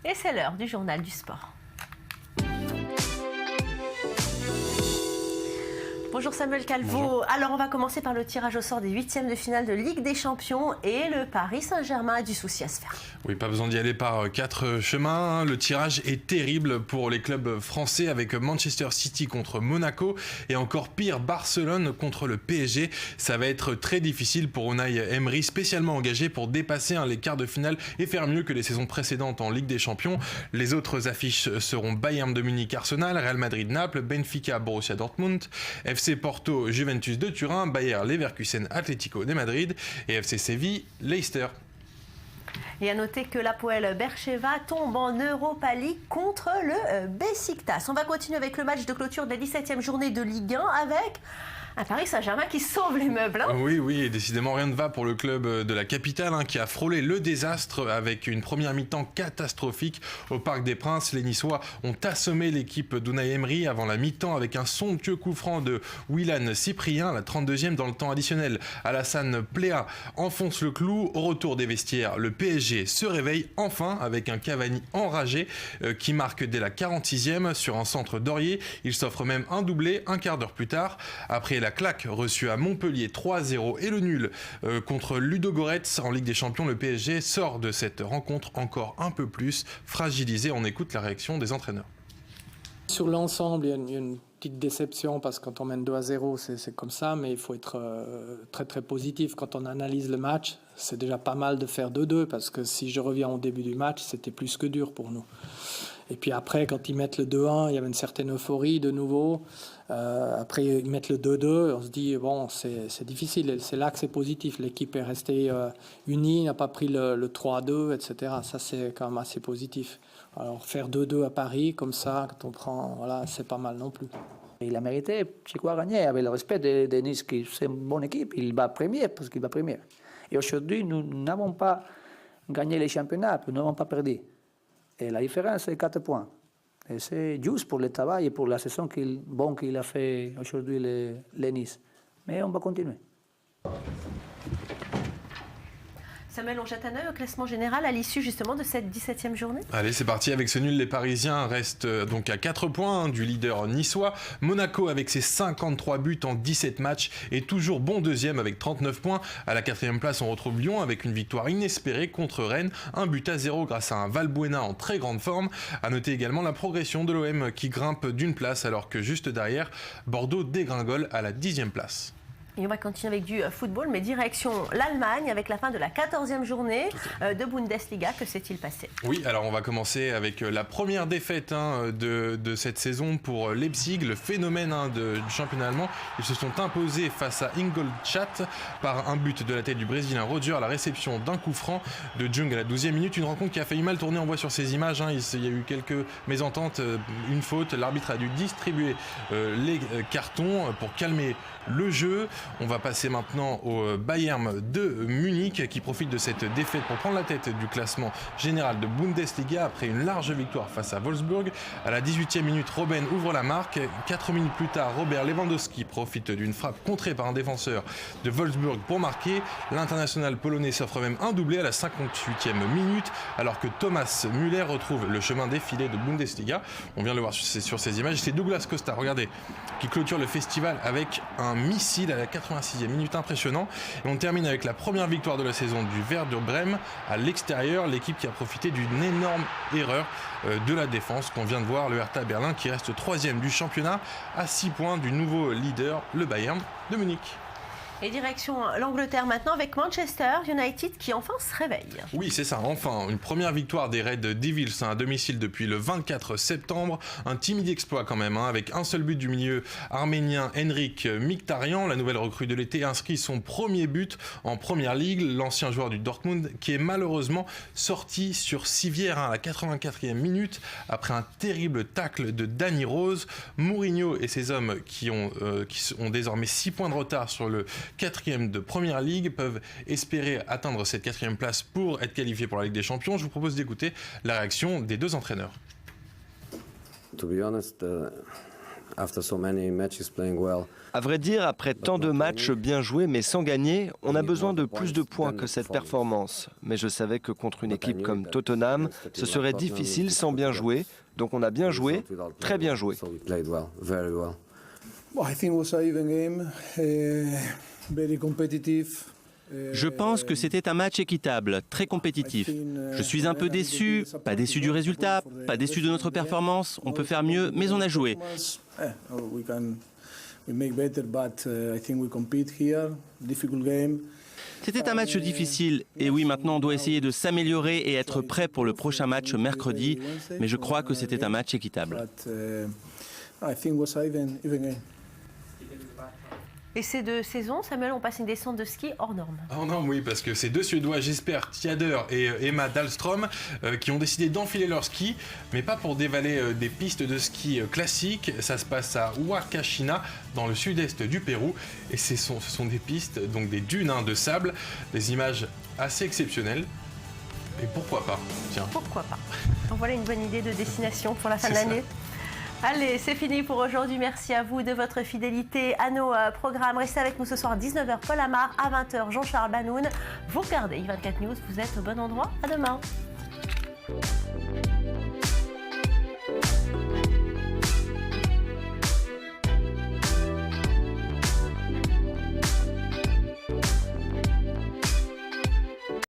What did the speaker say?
Et c'est l'heure du journal du sport. Bonjour Samuel Calvo. Bonjour. Alors on va commencer par le tirage au sort des huitièmes de finale de Ligue des Champions et le Paris Saint-Germain a du souci à se faire. Oui, pas besoin d'y aller par quatre chemins. Le tirage est terrible pour les clubs français avec Manchester City contre Monaco et encore pire Barcelone contre le PSG. Ça va être très difficile pour Unai Emery, spécialement engagé pour dépasser les quarts de finale et faire mieux que les saisons précédentes en Ligue des Champions. Les autres affiches seront Bayern de Munich Arsenal, Real Madrid Naples, Benfica Borussia Dortmund, FC Porto Juventus de Turin, Bayer Leverkusen Atlético de Madrid et FC Séville Leicester. Et à noter que l'Hapoel Beersheva tombe en Europa League contre le Beşiktaş. On va continuer avec le match de clôture de la 17e journée de Ligue 1 avec un Paris Saint-Germain qui sauve les meubles. Oui, et décidément rien ne va pour le club de la capitale qui a frôlé le désastre avec une première mi-temps catastrophique au Parc des Princes. Les Niçois ont assommé l'équipe d'Unai Emery avant la mi-temps avec un somptueux coup franc de Willan Cyprien, la 32e dans le temps additionnel. Alassane Pléa enfonce le clou. Au retour des vestiaires, le PSG se réveille enfin avec un Cavani enragé qui marque dès la 46e sur un centre d'Aurier. Il s'offre même un doublé un quart d'heure plus tard. Après la claque reçue à Montpellier 3-0 et le nul contre Ludogorets en Ligue des Champions, le PSG sort de cette rencontre encore un peu plus fragilisé. On écoute la réaction des entraîneurs. Sur l'ensemble, il y a une petite déception parce que quand on mène 2-0, c'est comme ça, mais il faut être très très positif. Quand on analyse le match, c'est déjà pas mal de faire 2-2 parce que si je reviens au début du match, c'était plus que dur pour nous. Et puis après, quand ils mettent le 2-1, il y avait une certaine euphorie de nouveau. Après, ils mettent le 2-2, on se dit, bon, c'est difficile. C'est là que c'est positif. L'équipe est restée unie, n'a pas pris le 3-2, etc. Ça, c'est quand même assez positif. Alors, faire 2-2 à Paris, comme ça, quand on prend, voilà, c'est pas mal non plus. Il a mérité, je crois, gagner avec le respect de Nice, qui c'est une bonne équipe. Il va premier parce qu'il va premier. Et aujourd'hui, nous n'avons pas gagné les championnats, nous n'avons pas perdu. Et la différence, c'est 4 points. Et c'est juste pour le travail et pour la saison qu'il a fait aujourd'hui les Nice. Mais on va continuer. Samuel, on jette un œil au classement général à l'issue justement de cette 17e journée. Allez, c'est parti. Avec ce nul, les Parisiens restent donc à 4 points du leader niçois. Monaco, avec ses 53 buts en 17 matchs, est toujours bon deuxième avec 39 points. À la 4e place, on retrouve Lyon avec une victoire inespérée contre Rennes. 1-0 grâce à un Valbuena en très grande forme. À noter également la progression de l'OM qui grimpe d'une place alors que juste derrière, Bordeaux dégringole à la 10e place. Et on va continuer avec du football, mais direction l'Allemagne avec la fin de la 14e journée de Bundesliga. Que s'est-il passé ? Oui, alors on va commencer avec la première défaite de cette saison pour Leipzig, le phénomène du championnat allemand. Ils se sont imposés face à Ingolstadt par un but de la tête du Brésilien Roger à la réception d'un coup franc de Jung à la 12e minute. Une rencontre qui a failli mal tourner, on voit sur ces images. Il y a eu quelques mésententes, une faute. L'arbitre a dû distribuer les cartons pour calmer le jeu. On va passer maintenant au Bayern de Munich qui profite de cette défaite pour prendre la tête du classement général de Bundesliga après une large victoire face à Wolfsburg. À la 18e minute, Robben ouvre la marque. 4 minutes plus tard, Robert Lewandowski profite d'une frappe contrée par un défenseur de Wolfsburg pour marquer. L'international polonais s'offre même un doublé à la 58e minute alors que Thomas Müller retrouve le chemin défilé de Bundesliga. On vient de le voir sur ces images. C'est Douglas Costa, regardez, qui clôture le festival avec un missile à la 86e minute, impressionnant. Et on termine avec la première victoire de la saison du Werder Brême à l'extérieur, l'équipe qui a profité d'une énorme erreur de la défense qu'on vient de voir, le Hertha Berlin qui reste 3e du championnat à 6 points du nouveau leader, le Bayern de Munich. Et direction l'Angleterre maintenant avec Manchester United qui enfin se réveille. Oui, c'est ça, enfin, une première victoire des Red Devils à domicile depuis le 24 septembre. Un timide exploit quand même, avec un seul but du milieu arménien Henrik Mkhitaryan. La nouvelle recrue de l'été inscrit son premier but en Première Ligue. L'ancien joueur du Dortmund qui est malheureusement sorti sur civière à la 84e minute après un terrible tacle de Danny Rose. Mourinho et ses hommes qui ont désormais 6 points de retard sur le 4e de Première Ligue peuvent espérer atteindre cette 4e place pour être qualifiés pour la Ligue des Champions. Je vous propose d'écouter la réaction des deux entraîneurs. To be honest, À vrai dire, après tant de matchs bien joués mais sans gagner, on a besoin de plus de points que cette performance. Mais je savais que contre une équipe comme Tottenham, ce serait difficile sans bien jouer. Donc on a bien joué, très bien joué. Je pense que c'était un match équitable, très compétitif. Je suis un peu déçu, pas déçu du résultat, pas déçu de notre performance. On peut faire mieux, mais on a joué. C'était un match difficile. Et oui, maintenant on doit essayer de s'améliorer et être prêt pour le prochain match mercredi. Mais je crois que c'était un match équitable. Et ces 2 saisons, Samuel, on passe une descente de ski hors norme. Oh non, oui, parce que ces 2 Suédois, Jesper Tjader et Emma Dahlström, qui ont décidé d'enfiler leur ski, mais pas pour dévaler des pistes de ski classiques. Ça se passe à Huacachina, dans le sud-est du Pérou. Et ce sont des pistes, donc des dunes de sable, des images assez exceptionnelles. Et pourquoi pas? Tiens. Pourquoi pas? Donc voilà une bonne idée de destination pour la fin de l'année. Allez, c'est fini pour aujourd'hui. Merci à vous de votre fidélité à nos programmes. Restez avec nous ce soir à 19h, Paul Amar, à 20h, Jean-Charles Banoun. Vous regardez i24 News, vous êtes au bon endroit. À demain.